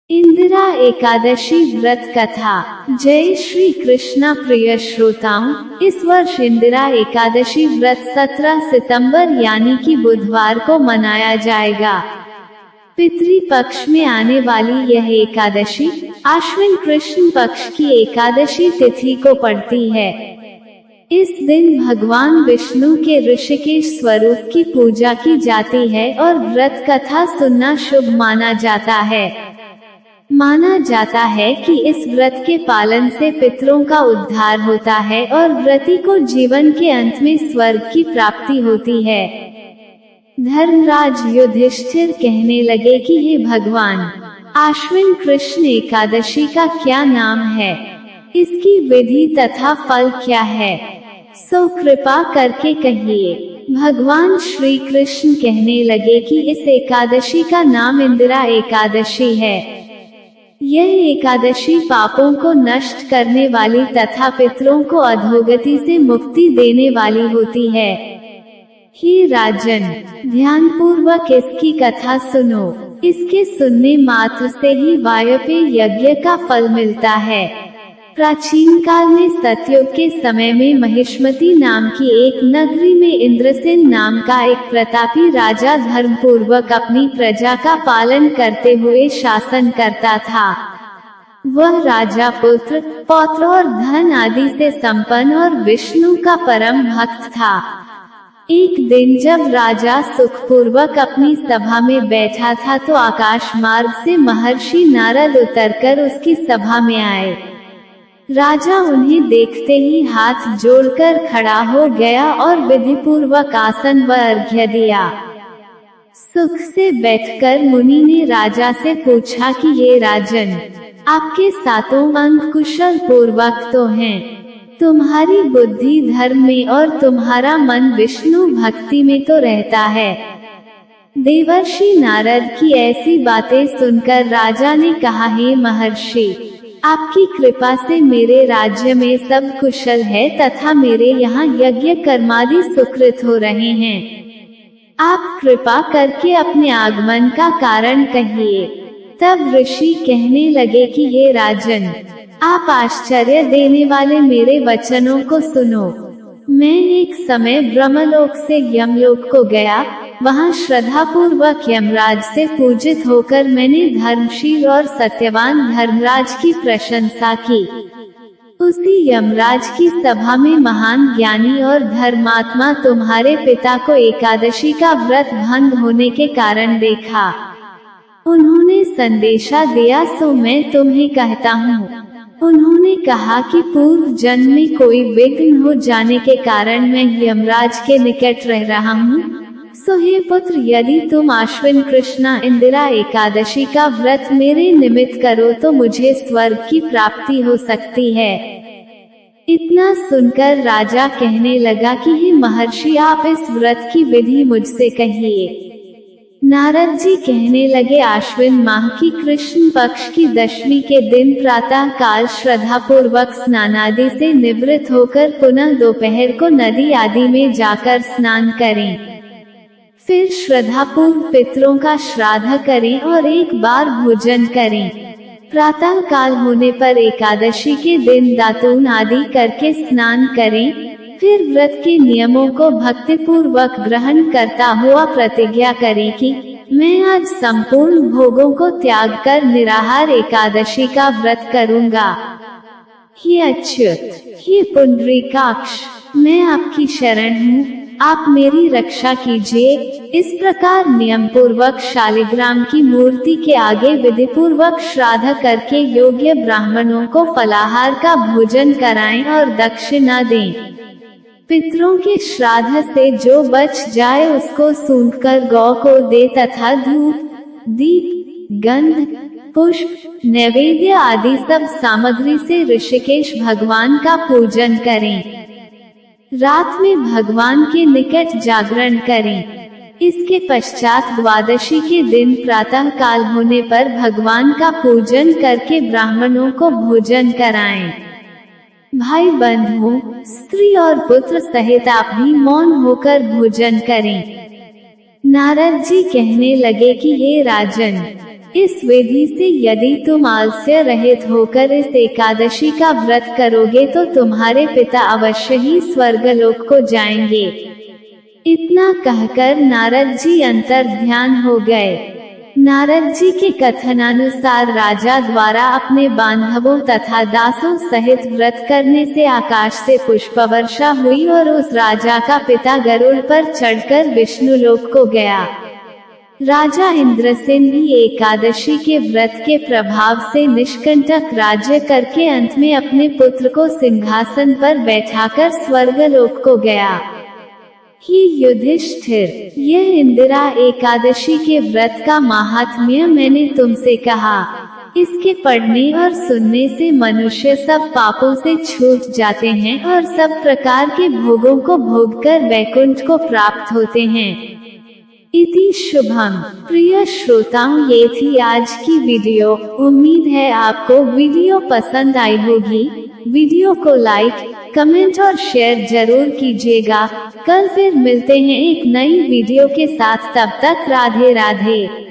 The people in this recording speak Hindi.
इंदिरा एकादशी व्रत कथा। जय श्री कृष्णा प्रिय श्रोताओं, इस वर्ष इंदिरा एकादशी व्रत 17 सितंबर यानी कि बुधवार को मनाया जाएगा। पितृ पक्ष में आने वाली यह एकादशी आश्विन कृष्ण पक्ष की एकादशी तिथि को पड़ती है। इस दिन भगवान विष्णु के ऋषिकेश स्वरूप की पूजा की जाती है और व्रत कथा सुनना शुभ माना जाता है। माना जाता है कि इस व्रत के पालन से पितरों का उद्धार होता है और व्रती को जीवन के अंत में स्वर्ग की प्राप्ति होती है। धर्मराज युधिष्ठिर कहने लगे कि हे भगवान, आश्विन कृष्ण एकादशी का क्या नाम है, इसकी विधि तथा फल क्या है, सो कृपा करके कहिए। भगवान श्री कृष्ण कहने लगे कि इस एकादशी का नाम इंदिरा एकादशी है। यह एकादशी पापों को नष्ट करने वाली तथा पितरों को अधोगति से मुक्ति देने वाली होती है। हे राजन, ध्यानपूर्वक इसकी कथा सुनो। इसके सुनने मात्र से ही वायपेय यज्ञ का फल मिलता है। प्राचीन काल में सतयुग के समय में महिष्मती नाम की एक नगरी में इंद्रसेन नाम का एक प्रतापी राजा धर्मपूर्वक अपनी प्रजा का पालन करते हुए शासन करता था। वह राजा पुत्र, पौत्र और धन आदि से संपन्न और विष्णु का परम भक्त था। एक दिन जब राजा सुखपूर्वक अपनी सभा में बैठा था तो आकाश मार्ग से महर्षि नारद उतरकर उसकी सभा में आए। राजा उन्हें देखते ही हाथ जोड़कर खड़ा हो गया और विधिपूर्वक आसन व अर्घ्य दिया। सुख से बैठकर मुनि ने राजा से पूछा कि ये राजन, आपके सातों अंग कुशल पूर्वक तो हैं, तुम्हारी बुद्धि धर्म में और तुम्हारा मन विष्णु भक्ति में तो रहता है। देवर्षि नारद की ऐसी बातें सुनकर राजा ने कहा, हे महर्षि, आपकी कृपा से मेरे राज्य में सब कुशल है तथा मेरे यहाँ यज्ञ कर्मादि सुकृत हो रहे हैं। आप कृपा करके अपने आगमन का कारण कहिए। तब ऋषि कहने लगे कि हे राजन, आप आश्चर्य देने वाले मेरे वचनों को सुनो। मैं एक समय ब्रह्मलोक से यमलोक को गया। वहाँ श्रद्धा पूर्वक यमराज से पूजित होकर मैंने धर्मशील और सत्यवान धर्मराज की प्रशंसा की। उसी यमराज की सभा में महान ज्ञानी और धर्मात्मा तुम्हारे पिता को एकादशी का व्रत भंग होने के कारण देखा। उन्होंने संदेशा दिया, सो मैं तुम्हें कहता हूँ। उन्होंने कहा कि पूर्व जन्म में कोई विघ्न हो जाने के कारण मैं यमराज के निकट रह रहा हूँ। सो हे पुत्र, यदि तुम आश्विन कृष्णा इंदिरा एकादशी का व्रत मेरे निमित्त करो तो मुझे स्वर्ग की प्राप्ति हो सकती है। इतना सुनकर राजा कहने लगा कि हे महर्षि, आप इस व्रत की विधि मुझसे कहिए। नारद जी कहने लगे, आश्विन माह की कृष्ण पक्ष की दशमी के दिन प्रातः काल श्रद्धा पूर्वक स्नानादि से निवृत्त होकर पुनः दोपहर को नदी आदि में जाकर स्नान करें। फिर श्रद्धापूर्व पितरों का श्राद्ध करें और एक बार भोजन करें। प्रातः काल होने पर एकादशी के दिन दातून आदि करके स्नान करें। फिर व्रत के नियमों को भक्तिपूर्वक ग्रहण करता हुआ प्रतिज्ञा करें कि मैं आज संपूर्ण भोगों को त्याग कर निराहार एकादशी का व्रत करूंगा। हे अच्युत, हे पुंडरीकाक्ष, मैं आपकी शरण हूँ, आप मेरी रक्षा कीजिए। इस प्रकार नियम पूर्वक शालिग्राम की मूर्ति के आगे विधि पूर्वक श्राद्ध करके योग्य ब्राह्मणों को फलाहार का भोजन कराएं और दक्षिणा दें। पितरों के श्राद्ध से जो बच जाए उसको सूंघकर गौ को दे तथा धूप, दीप, गंध, पुष्प, नैवेद्य आदि सब सामग्री से ऋषिकेश भगवान का पूजन करें। रात में भगवान के निकट जागरण करें। इसके पश्चात द्वादशी के दिन प्रातः काल होने पर भगवान का पूजन करके ब्राह्मणों को भोजन कराएं। भाई बंधुओं, स्त्री और पुत्र सहित आप भी मौन होकर भोजन करें। नारद जी कहने लगे कि हे राजन, इस विधि से यदि तुम आलस्य रहित होकर इस एकादशी का व्रत करोगे तो तुम्हारे पिता अवश्य ही स्वर्गलोक को जाएंगे। इतना कहकर नारद जी अंतर्ध्यान हो गए। नारद जी के कथनानुसार राजा द्वारा अपने बांधवों तथा दासों सहित व्रत करने से आकाश से पुष्पवर्षा हुई और उस राजा का पिता गरुड़ पर चढ़कर विष्णुलोक को गया। राजा इंद्रसेन भी एकादशी के व्रत के प्रभाव से निष्कंटक राज्य करके अंत में अपने पुत्र को सिंहासन पर बैठाकर स्वर्गलोक को गया। ही युधिष्ठिर, यह इंदिरा एकादशी के व्रत का महात्म्य मैंने तुमसे कहा। इसके पढ़ने और सुनने से मनुष्य सब पापों से छूट जाते हैं और सब प्रकार के भोगों को भोगकर वैकुंठ को प्राप्त होते हैं। इति शुभम। प्रिय श्रोताओं, ये थी आज की वीडियो। उम्मीद है आपको वीडियो पसंद आई होगी। वीडियो को लाइक, कमेंट और शेयर जरूर कीजिएगा। कल फिर मिलते हैं एक नई वीडियो के साथ। तब तक राधे राधे।